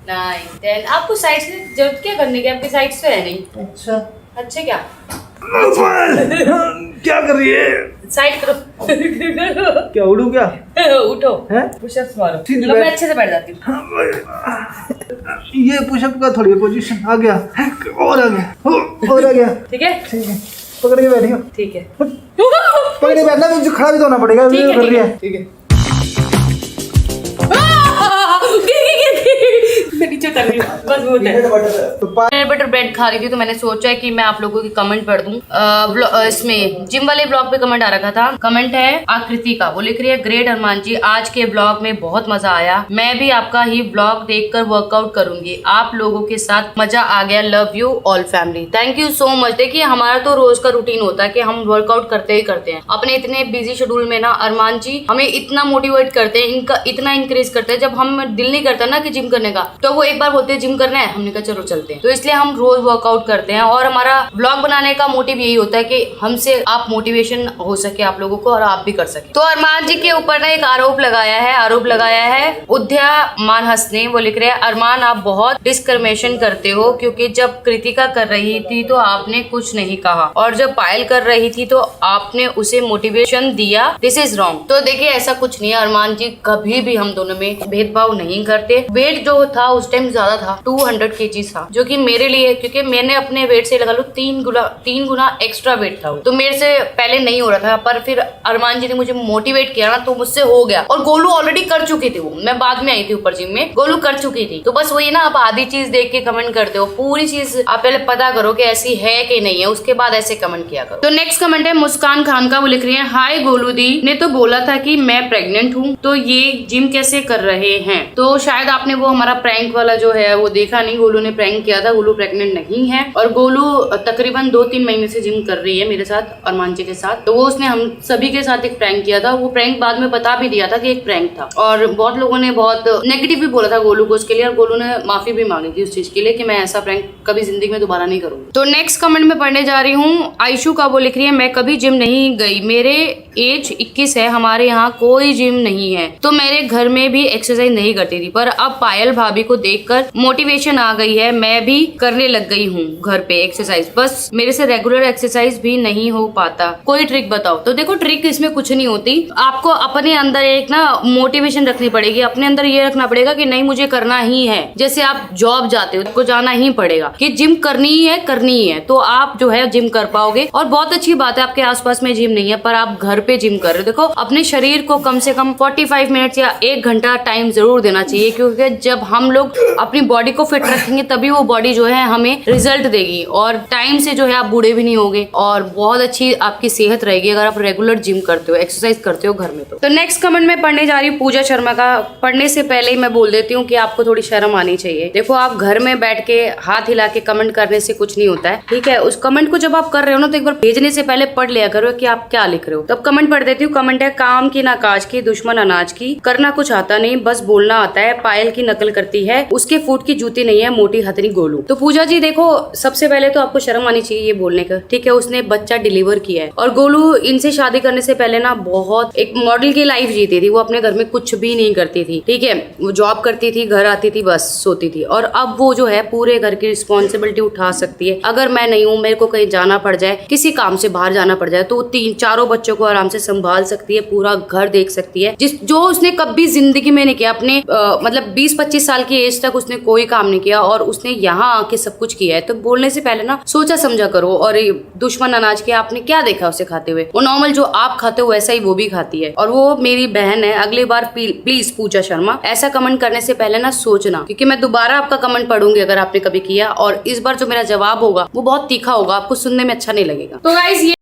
9 10। आपको साइड से जरूरत क्या करने की, आपके साइड से है नहीं। अच्छा अच्छे क्या क्या कर रही है? साइड करो क्या उड़ू क्या? उठो हैं? पुशअप्स मारो। सीधे लो, मैं बैठ। अच्छे से बैठ जाती हूँ। ये पुशअप का थोड़ी पोजीशन आ गया और आ गया और आ गया। ठीक है ठीक है पकड़ के बैठी हो। ठीक है पकड़ के बैठना मुझे खड़ा भी तो होना पड़ेगा। ठीक है, कर ठीक रही है। है ठीक है। मैं नीचे उतर रही हूँ, बस वो है। तो बटर ब्रेड खा रही थी तो मैंने सोचा कि मैं आप लोगों की कमेंट पढ़ दूं। इसमें जिम वाले ब्लॉग पे कमेंट आ रखा था। कमेंट है आकृति का, वो लिख रही है ग्रेट अरमान जी, आज के ब्लॉग में बहुत मजा आया। मैं भी आपका ही ब्लॉग देखकर वर्कआउट करूंगी, आप लोगों के साथ मजा आ गया, love you all family. Thank you so much. देखिए हमारा तो रोज का रूटीन होता है कि हम वर्कआउट करते ही करते हैं। अपने इतने बिजी शेड्यूल में ना अरमान जी हमें इतना मोटिवेट करते हैं, इनका इतना इंक्रेज करते हैं। जब हम दिल नहीं करता ना कि जिम करने का, तो वो एक बार बोलते हैं जिम करना है, हमने कहा चलो चलते हैं। तो इसलिए हम रोज वर्कआउट करते हैं और हमारा ब्लॉग बनाने का मोटिव यही होता है कि हमसे आप मोटिवेशन हो सके आप लोगों को और आप भी कर सके। तो अरमान जी के ऊपर ना एक आरोप लगाया है उद्या मानहस ने। वो लिख रहे हैं अरमान आप बहुत डिस्क्रिमिनेशन करते हो, क्योंकि जब कृतिका कर रही थी तो आपने कुछ नहीं कहा और जब पायल कर रही थी तो आपने उसे मोटिवेशन दिया, दिस इज रॉन्ग। तो देखिए ऐसा कुछ नहीं है अरमान जी, कभी भी हम दोनों में भेदभाव नहीं करते। वेट जो था उस टाइम ज्यादा था, 200 kg था, जो कि मेरे लिए, क्योंकि मैंने अपने वेट से लगा लो 3 गुना एक्स्ट्रा वेट था, तो मेरे से पहले नहीं हो रहा था। पर फिर अरमान जी ने मुझे मोटिवेट किया ना तो मुझसे हो गया। और गोलू ऑलरेडी कर चुकी थी, वो मैं बाद में आई थी ऊपर जिम में, गोलू कर चुकी थी। तो बस वही ना, आप आधी चीज देख के कमेंट करते हो, पूरी चीज आप पहले पता करो कि ऐसी है कि नहीं है, उसके बाद ऐसे कमेंट किया करो। तो नेक्स्ट कमेंट है मुस्कान खान का। वो लिख रही है हाय गोलू दी ने तो बोला था कि मैं प्रेग्नेंट हूँ, तो ये जिम कैसे कर रहे हैं? तो शायद आपने वो हमारा प्रैंक वाला जो है वो देखा नहीं। गोलू ने प्रैंक किया था, गोलू प्रेग्नेंट नहीं है और गोलू तकरीबन 2-3 महीने से जिम कर रही है मेरे साथ, अरमान जी के साथ। तो वो उसने हम सभी के साथ एक प्रैंक किया था। वो प्रैंक बाद में बता भी दिया था कि एक प्रैंक था और बहुत लोगों ने बहुत नेगेटिव भी बोला था गोलू को उसके लिए, और गोलू ने माफी भी मांगी थी उस चीज के लिए कि मैं ऐसा प्रैंक कभी जिंदगी में दोबारा नहीं करूंगी। तो नेक्स्ट कमेंट में पढ़ने जा रही हूँ आयशु का। वो लिख रही है मैं कभी जिम नहीं गई, मेरे एज 21 है, हमारे यहाँ कोई जिम नहीं है, तो मेरे घर में भी एक्सरसाइज नहीं करती थी, पर अब पायल भाभी को देखकर मोटिवेशन आ गई है, मैं भी करने लग गई हूँ घर पे एक्सरसाइज। बस मेरे से रेगुलर एक्सरसाइज भी नहीं हो पाता, कोई ट्रिक बताओ। तो देखो ट्रिक इसमें कुछ नहीं होती, आपको अपने अंदर एक ना मोटिवेशन रखनी पड़ेगी, अपने अंदर ये रखना पड़ेगा कि नहीं मुझे करना ही है। जैसे आप जॉब जाते हो, आपको जाना ही पड़ेगा कि जिम करनी ही है, तो आप जो है जिम कर पाओगे। और बहुत अच्छी बात है आपके आसपास में जिम नहीं है पर आप घर पे जिम कर रहे हो। देखो अपने शरीर को कम से कम 45 मिनट या 1 घंटा टाइम जरूर देना चाहिए, क्योंकि जब हम लोग अपनी बॉडी को फिट रखेंगे तभी वो बॉडी जो है हमें रिजल्ट देगी, और टाइम से जो है आप बूढ़े भी नहीं होगे और बहुत अच्छी आपकी सेहत रहेगी अगर आप रेगुलर जिम करते हो, एक्सरसाइज करते हो घर में। तो नेक्स्ट कमेंट में पढ़ने जा रही हूँ पूजा शर्मा का। पढ़ने से पहले ही मैं बोल देती हूँ कि आपको थोड़ी शर्म आनी चाहिए। देखो आप घर में बैठ के हाथ हिला के कमेंट करने से कुछ नहीं होता है, ठीक है। उस कमेंट को जब आप कर रहे हो ना तो एक बार भेजने से पहले पढ़ लिया करो कि आप क्या लिख रहे हो। तब कमेंट पढ़ देती हूँ। कमेंट है काम की ना काज की, दुश्मन अनाज की, करना कुछ आता नहीं बस बोलना आता है, पायल की नकल करती है, उसके फूट की जूती नहीं है, मोटी हथनी गोलू। तो पूजा जी देखो सबसे पहले तो आपको शर्म आनी चाहिए ये बोलने का, ठीक है। उसने बच्चा डिलीवर किया है और गोलू इनसे शादी करने से पहले ना बहुत एक मॉडल की लाइफ जीती थी। वो अपने घर में कुछ भी नहीं करती थी, ठीक है। वो जॉब करती थी, घर आती थी, बस सोती थी। और अब वो जो है पूरे घर की रिस्पॉन्सिबिलिटी उठा सकती है। अगर मैं नहीं हूँ, मेरे को कहीं जाना पड़ जाए, किसी काम से बाहर जाना पड़ जाए, तो 3-4 बच्चों को आराम से संभाल सकती है, पूरा घर देख सकती है, जो उसने कभी जिंदगी में नहीं किया। अपने मतलब 20-25 साल की एज तक उसने कोई काम नहीं किया और उसने यहाँ आके सब कुछ किया है। तो बोलने से पहले ना सोचा समझा करो। और दुश्मन अनाज के आपने क्या देखा उसे खाते हुए? वो नॉर्मल जो आप खाते हो वैसा ही वो भी खाती है, और वो मेरी बहन है। अगली बार प्लीज पूजा शर्मा ऐसा कमेंट करने से पहले ना सोचना, क्योंकि मैं दोबारा आपका कमेंट पढ़ूंगी अगर आपने कभी किया, और इस बार जो मेरा जवाब होगा वो बहुत तीखा होगा, आपको सुनने में अच्छा नहीं लगेगा। तो गाइस